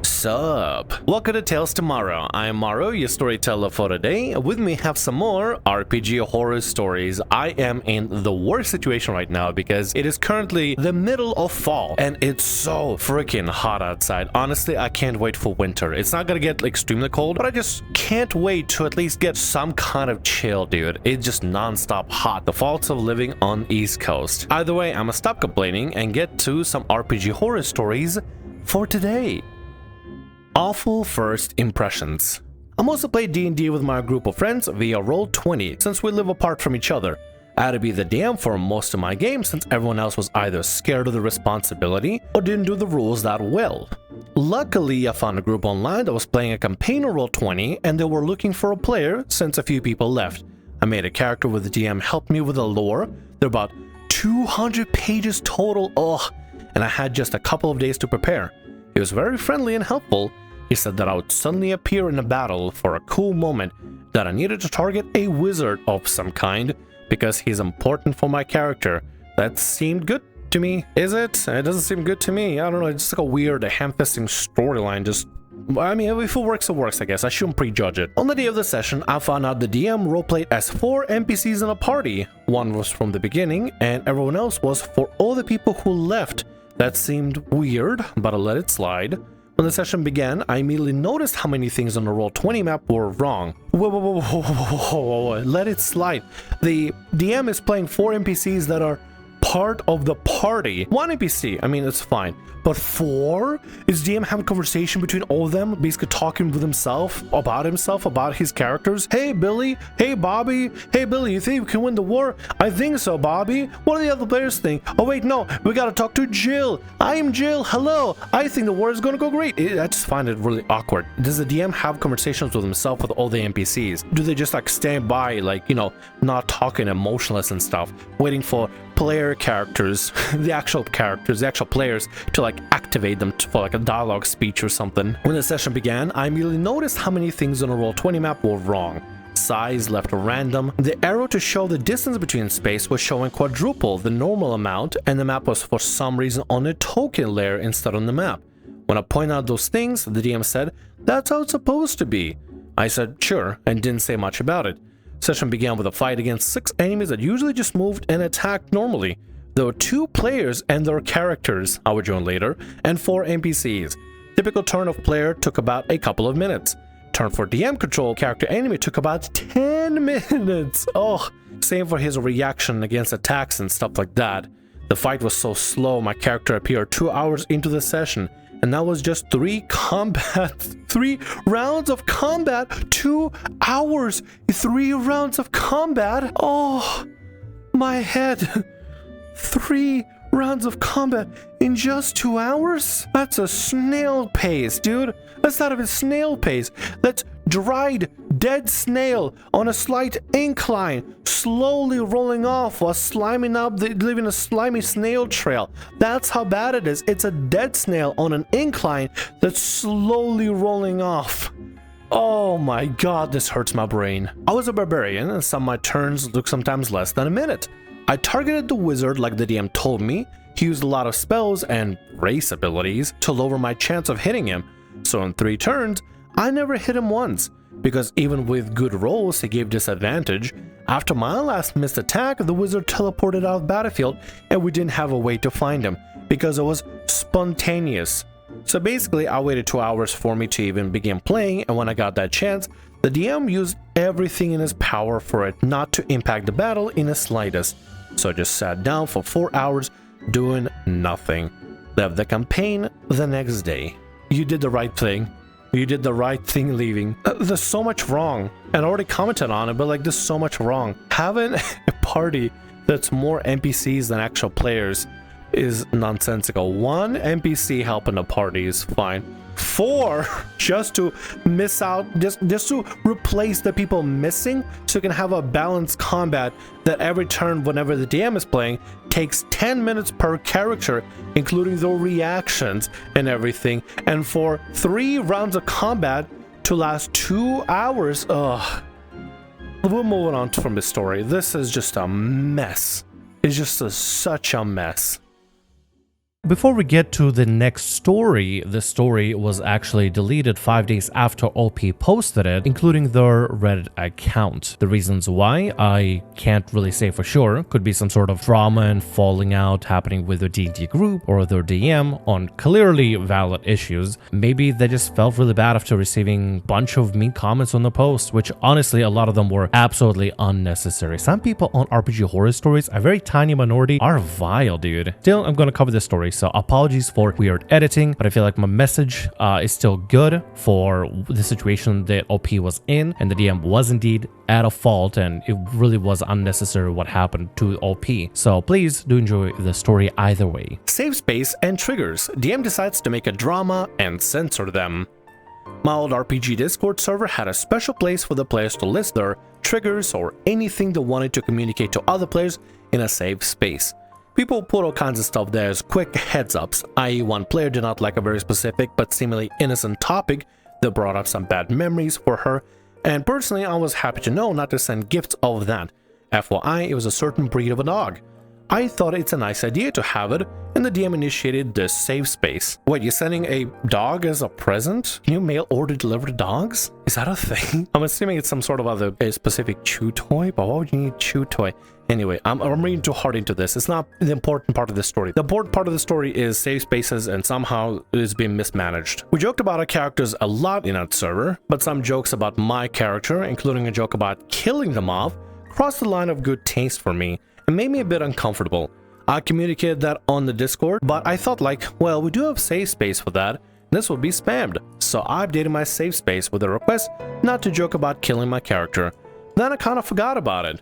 Sup? Welcome to Tales Tomorrow. I am Morrow, your storyteller for today. With me have some more RPG horror stories. I am in the worst situation right now because it is currently the middle of fall and it's so freaking hot outside. Honestly, I can't wait for winter. It's not gonna get extremely cold, but I just can't wait to at least get some kind of chill, dude. It's just non-stop hot. The faults of living on East Coast. Either way, I'm gonna stop complaining and get to some RPG horror stories for today. Awful first impressions. I mostly play D&D with my group of friends via Roll20 since we live apart from each other. I had to be the DM for most of my games since everyone else was either scared of the responsibility or didn't do the rules that well. Luckily, I found a group online that was playing a campaign of Roll20 and they were looking for a player since a few people left. I made a character with the DM help me with the lore. They're about 200 pages total, and I had just a couple of days to prepare. He was very friendly and helpful. He said that I would suddenly appear in a battle for a cool moment, that I needed to target a wizard of some kind because he's important for my character. That seemed good to me. Is it? It doesn't seem good to me. I don't know, it's just like a weird ham-fisting storyline. I mean, if it works, I guess. I shouldn't prejudge it. On the day of the session, I found out the DM roleplayed as 4 NPCs in a party. One was from the beginning, and everyone else was for all the people who left. That seemed weird, but I let it slide. When the session began, I immediately noticed how many things on the Roll20 map were wrong. Whoa, let it slide. The DM is playing 4 NPCs that are part of the party. 1 NPC, I mean, it's fine. But 4? Is DM having a conversation between all of them, basically talking with himself, about his characters? Hey, Billy. Hey, Bobby. Hey, Billy, you think we can win the war? I think so, Bobby. What do the other players think? Oh, wait, no. We gotta talk to Jill. I am Jill. Hello. I think the war is gonna go great. I just find it really awkward. Does the DM have conversations with himself with all the NPCs? Do they just like stand by, like, you know, not talking, emotionless and stuff, waiting for player characters, the actual players to like activate them for like a dialogue speech or something? When the session began, I immediately noticed how many things on a Roll20 map were wrong. Size left random. The arrow to show the distance between space was showing quadruple the normal amount, and the map was for some reason on a token layer instead on the map. When I pointed out those things, the DM said, "That's how it's supposed to be." I said, "Sure," and didn't say much about it. Session began with a fight against 6 enemies that usually just moved and attacked normally. There were 2 players and their characters, I would join later, and 4 NPCs. Typical turn of player took about a couple of minutes. Turn for DM control character enemy took about 10 minutes. Same for his reaction against attacks and stuff like that. The fight was so slow, my character appeared 2 hours into the session, and that was just 3 rounds of combat. 2 hours, 3 rounds of combat. Oh, my head. 3 rounds of combat in just 2 hours? That's a snail pace, dude. That's not even snail pace. That's dried, dead snail on a slight incline, slowly rolling off while leaving a slimy snail trail. That's how bad it is. It's a dead snail on an incline that's slowly rolling off. Oh my god, this hurts my brain. I was a barbarian, and some of my turns took sometimes less than a minute. I targeted the wizard like the DM told me. He used a lot of spells and race abilities to lower my chance of hitting him. So in 3 turns, I never hit him once, because even with good rolls, he gave disadvantage. After my last missed attack, the wizard teleported out of the battlefield, and we didn't have a way to find him, because it was spontaneous. So basically, I waited 2 hours for me to even begin playing, and when I got that chance, the DM used everything in his power for it not to impact the battle in the slightest. So I just sat down for 4 hours doing nothing. Left the campaign the next day. You did the right thing. You did the right thing leaving. There's so much wrong. And I already commented on it, but like there's so much wrong. Having a party that's more NPCs than actual players is nonsensical. 1 NPC helping the party is fine. 4 just to miss out, just to replace the people missing, so you can have a balanced combat that every turn whenever the DM is playing takes 10 minutes per character, including their reactions and everything, and for 3 rounds of combat to last 2 hours. We're moving on from this story. This is just a mess. It's just such a mess. Before we get to the next story, the story was actually deleted 5 days after OP posted it, including their Reddit account. The reasons why, I can't really say for sure. Could be some sort of drama and falling out happening with the D&D group or their DM on clearly valid issues. Maybe they just felt really bad after receiving a bunch of mean comments on the post, which honestly a lot of them were absolutely unnecessary. Some people on RPG horror stories, a very tiny minority, are vile, dude. Still, I'm gonna cover this story, so apologies for weird editing, but I feel like my message is still good for the situation that OP was in, and the DM was indeed at a fault, and it really was unnecessary what happened to OP. So please do enjoy the story either way. Save space and triggers. DM decides to make a drama and censor them. My old RPG Discord server had a special place for the players to list their triggers or anything they wanted to communicate to other players in a safe space. People put all kinds of stuff there as quick heads-ups, i.e. one player did not like a very specific but seemingly innocent topic that brought up some bad memories for her, and personally I was happy to know not to send gifts of that. FYI, it was a certain breed of a dog. I thought it's a nice idea to have it, and the DM initiated this safe space. Wait, you're sending a dog as a present? Can you mail or deliver dogs? Is that a thing? I'm assuming it's some sort of a specific chew toy, but why would you need chew toy? Anyway, I'm reading too hard into this. It's not the important part of the story. The important part of the story is safe spaces, and somehow it's being mismanaged. We joked about our characters a lot in that server, but some jokes about my character, including a joke about killing them off, crossed the line of good taste for me and made me a bit uncomfortable. I communicated that on the Discord, but I thought like, well, we do have safe space for that. This would be spammed. So I updated my safe space with a request not to joke about killing my character. Then I kind of forgot about it.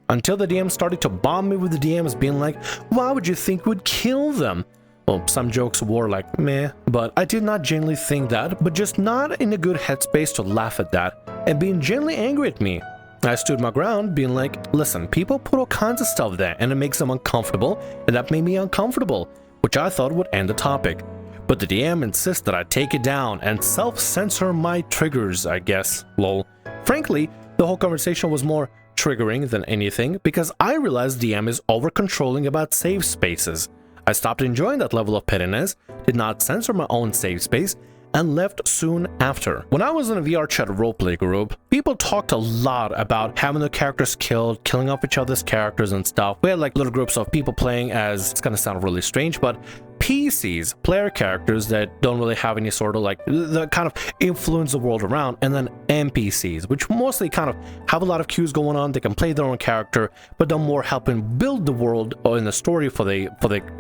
Until the DM started to bomb me with the DMs being like, why would you think we'd kill them? Well, some jokes were like, meh, but I did not genuinely think that, but just not in a good headspace to laugh at that and being genuinely angry at me. I stood my ground being like, listen, people put all kinds of stuff there and it makes them uncomfortable, and that made me uncomfortable, which I thought would end the topic. But the DM insists that I take it down and self-censor my triggers, I guess, lol. Frankly, the whole conversation was more triggering than anything because I realized DM is over-controlling about safe spaces. I stopped enjoying that level of pettiness, did not censor my own safe space, and left soon after. When I was in a VR chat roleplay group, people talked a lot about having their characters killed, killing off each other's characters and stuff. We had like little groups of people playing as, it's gonna sound really strange, but PCs, player characters that don't really have any sort of like, that kind of influence the world around, and then NPCs, which mostly kind of have a lot of cues going on. They can play their own character, but they're more helping build the world or in the story for the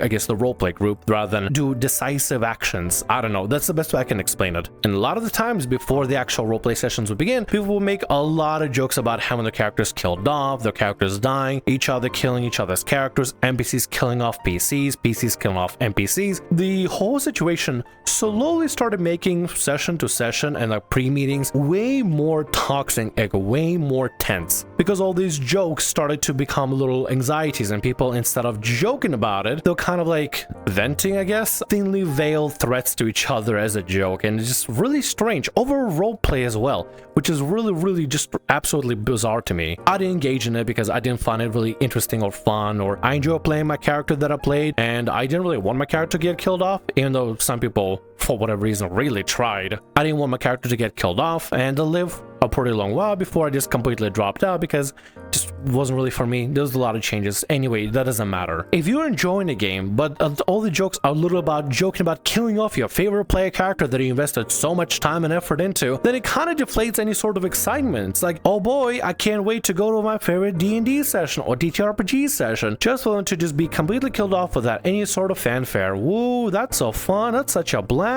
I guess the roleplay group rather than do decisive actions. I don't know, that's the best way I can explain it. And a lot of the times before the actual roleplay sessions would begin, people will make a lot of jokes about having their characters killed off, their characters dying, each other killing each other's characters, NPCs killing off PCs, PCs killing off NPCs. The whole situation slowly started making session to session and like pre-meetings way more toxic, like way more tense, because all these jokes started to become little anxieties, and people, instead of joking about it, they're kind of like venting, I guess, thinly veiled threats to each other as a joke, and it's just really strange over roleplay as well, which is really just absolutely bizarre to me. I didn't engage in it because I didn't find it really interesting or fun, or I enjoy playing my character that I played, and I didn't really want my character to get killed off, even though some people for whatever reason really tried. I didn't want my character to get killed off and to live a pretty long while before I just completely dropped out because it just wasn't really for me. There's a lot of changes. Anyway, that doesn't matter. If you're enjoying a game, but all the jokes are little about joking about killing off your favorite player character that you invested so much time and effort into, then it kind of deflates any sort of excitement. It's like, oh boy, I can't wait to go to my favorite D&D session or TTRPG session, just for them to just be completely killed off without any sort of fanfare. Woo, that's so fun. That's such a blast.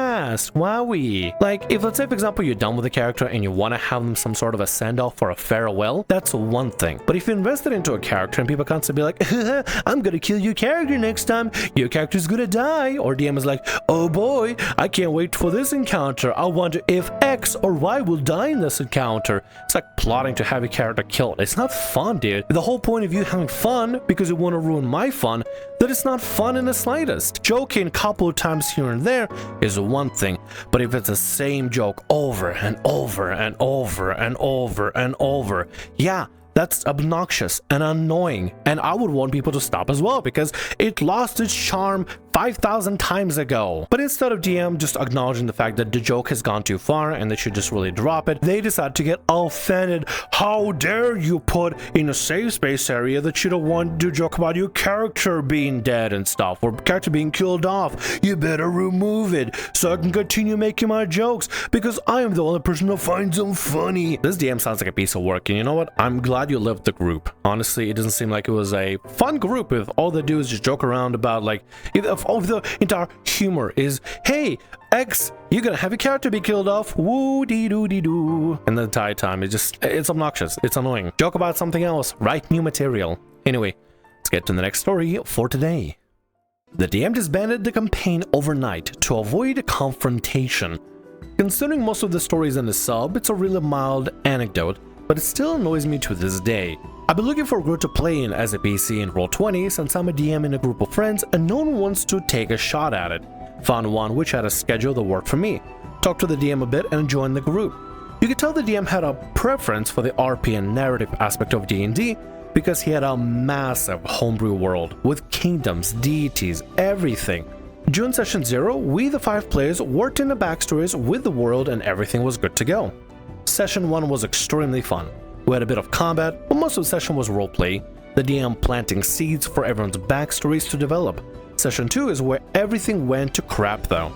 Wowie. Like, if let's say, for example, you're done with the character and you want to have them some sort of a send-off or a farewell, that's one thing. But if you invested into a character and people constantly be like, I'm gonna kill your character next time, your character's gonna die, or DM is like, oh boy, I can't wait for this encounter, I wonder if X or Y will die in this encounter. It's like plotting to have your character killed. It's not fun, dude. The whole point of you having fun because you want to ruin my fun, that it's not fun in the slightest. Joking a couple of times here and there is one thing, but if it's the same joke over and over and over and over and over, yeah, that's obnoxious and annoying, and I would want people to stop as well because it lost its charm 5,000 times ago. But instead of DM just acknowledging the fact that the joke has gone too far and they should just really drop it, they decide to get offended. How dare you put in a safe space area that you don't want to joke about your character being dead and stuff, or character being killed off. You better remove it so I can continue making my jokes, because I am the only person who finds them funny. This DM sounds like a piece of work, and you know what? I'm glad you left the group. Honestly, it doesn't seem like it was a fun group if all they do is just joke around about, like, if the entire humor is, hey, X, you're gonna have your character be killed off, woo-dee-doo-dee-doo. And the entire time, it's obnoxious, it's annoying. Joke about something else, write new material. Anyway, let's get to the next story for today. The DM disbanded the campaign overnight to avoid confrontation. Considering most of the stories in the sub, it's a really mild anecdote, but it still annoys me to this day. I've been looking for a group to play in as a PC in Roll20 since I'm a DM in a group of friends and no one wants to take a shot at it. Found one which had a schedule that worked for me. Talked to the DM a bit and joined the group. You could tell the DM had a preference for the RP and narrative aspect of D&D because he had a massive homebrew world with kingdoms, deities, everything. During session 0, we the 5 players worked in the backstories with the world and everything was good to go. Session 1 was extremely fun. We had a bit of combat, but most of the session was roleplay, the DM planting seeds for everyone's backstories to develop. Session 2 is where everything went to crap though.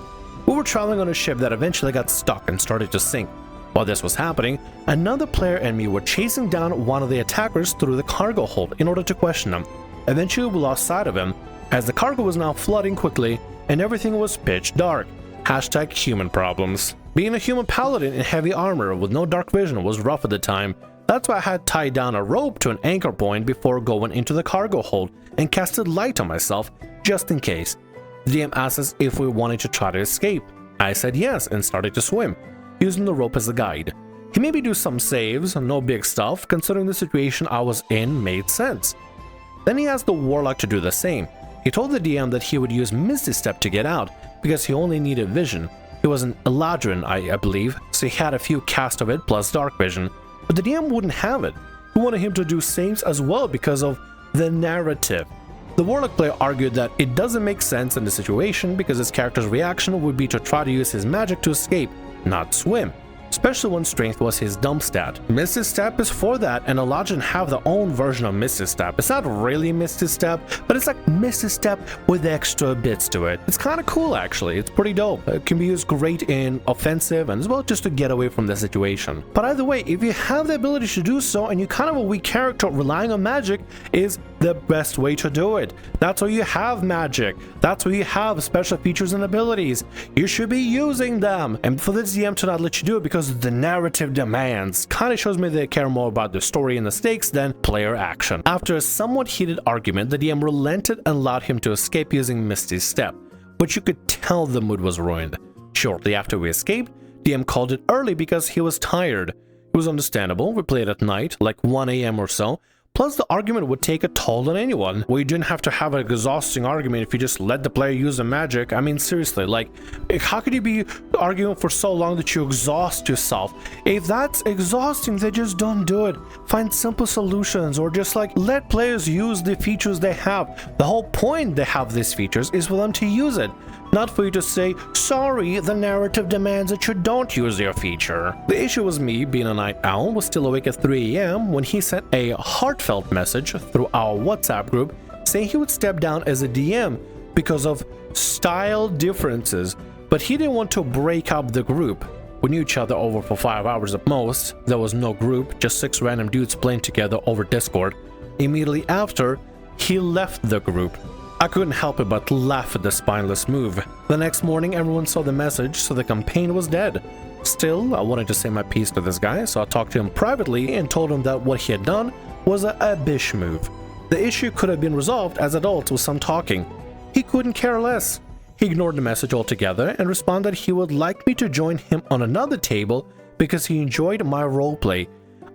We were traveling on a ship that eventually got stuck and started to sink. While this was happening, another player and me were chasing down one of the attackers through the cargo hold in order to question him. Eventually we lost sight of him, as the cargo was now flooding quickly and everything was pitch dark. Hashtag human problems. Being a human paladin in heavy armor with no dark vision was rough at the time. That's why I had tied down a rope to an anchor point before going into the cargo hold and casted light on myself just in case. The DM asked us if we wanted to try to escape. I said yes and started to swim, using the rope as a guide. He made me do some saves, no big stuff, considering the situation I was in made sense. Then he asked the warlock to do the same. He told the DM that he would use Misty Step to get out, because he only needed vision. He was an Eladrin, I believe, so he had a few casts of it plus dark vision. But the DM wouldn't have it. He wanted him to do saves as well because of the narrative. The warlock player argued that it doesn't make sense in the situation because his character's reaction would be to try to use his magic to escape, not swim. Especially when strength was his dump stat. Misty Step is for that, and Eladrin have their own version of Misty Step. It's not really Misty Step, but it's like Misty Step with extra bits to it. It's kind of cool actually, it's pretty dope. It can be used great in offensive and as well just to get away from the situation. But either way, if you have the ability to do so and you're kind of a weak character, relying on magic is the best way to do it. That's why you have magic. That's why you have special features and abilities. You should be using them. And for the DM to not let you do it because the narrative demands kind of shows me they care more about the story and the stakes than player action. After a somewhat heated argument, the DM relented and allowed him to escape using Misty's Step, but you could tell the mood was ruined. Shortly after we escaped, DM called it early because he was tired. It was understandable. We played at night, like 1 AM or so. Plus, the argument would take a toll on anyone. Well, you didn't have to have an exhausting argument if you just let the player use the magic. I mean, seriously, like, how could you be arguing for so long that you exhaust yourself? If that's exhausting, then just don't do it. Find simple solutions, or just like let players use the features they have. The whole point they have these features is for them to use it, not for you to say, sorry, the narrative demands that you don't use your feature. The issue was me, being a night owl, was still awake at 3 AM when he sent a heartfelt message through our WhatsApp group saying he would step down as a DM because of style differences, but he didn't want to break up the group. We knew each other over for 5 hours at most. There was no group, just 6 random dudes playing together over Discord. Immediately after, he left the group. I couldn't help it but laugh at the spineless move. The next morning, everyone saw the message, so the campaign was dead. Still, I wanted to say my piece to this guy, so I talked to him privately and told him that what he had done was a bish move. The issue could have been resolved as adults with some talking. He couldn't care less. He ignored the message altogether and responded he would like me to join him on another table because he enjoyed my roleplay.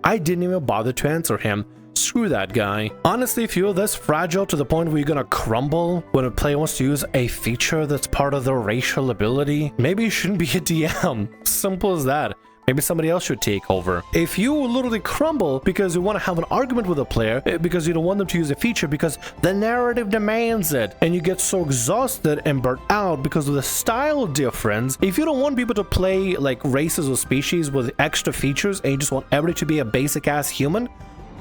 I didn't even bother to answer him. Screw that guy. Honestly, if you're this fragile to the point where you're gonna crumble when a player wants to use a feature that's part of their racial ability, maybe you shouldn't be a DM. Simple as that. Maybe somebody else should take over. If you literally crumble because you want to have an argument with a player, because you don't want them to use a feature because the narrative demands it, and you get so exhausted and burnt out because of the style difference, if you don't want people to play like races or species with extra features and you just want everybody to be a basic ass human,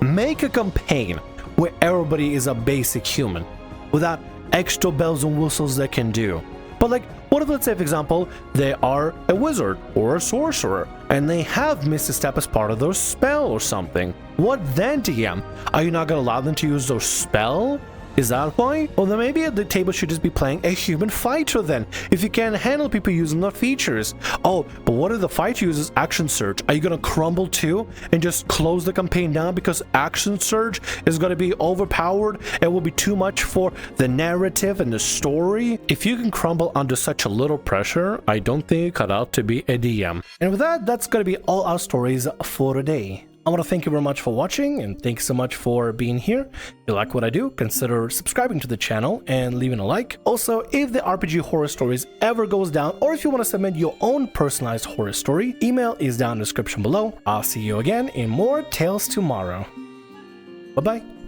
make a campaign where everybody is a basic human without extra bells and whistles they can do. But like, what if, let's say, for example, they are a wizard or a sorcerer and they have missed a step as part of their spell or something? What then, DM? Are you not going to allow them to use their spell? Is that why? Well, then maybe the table should just be playing a human fighter then, if you can't handle people using their features. Oh, but what if the fighter uses action surge? Are you going to crumble too and just close the campaign down because action surge is going to be overpowered and will be too much for the narrative and the story? If you can crumble under such a little pressure, I don't think you're cut out to be a DM. And with that, that's going to be all our stories for today. I want to thank you very much for watching, and thanks so much for being here. If you like what I do, consider subscribing to the channel and leaving a like. Also, if the RPG Horror Stories ever goes down, or if you want to submit your own personalized horror story, email is down in the description below. I'll see you again in more Tales Tomorrow. Bye-bye.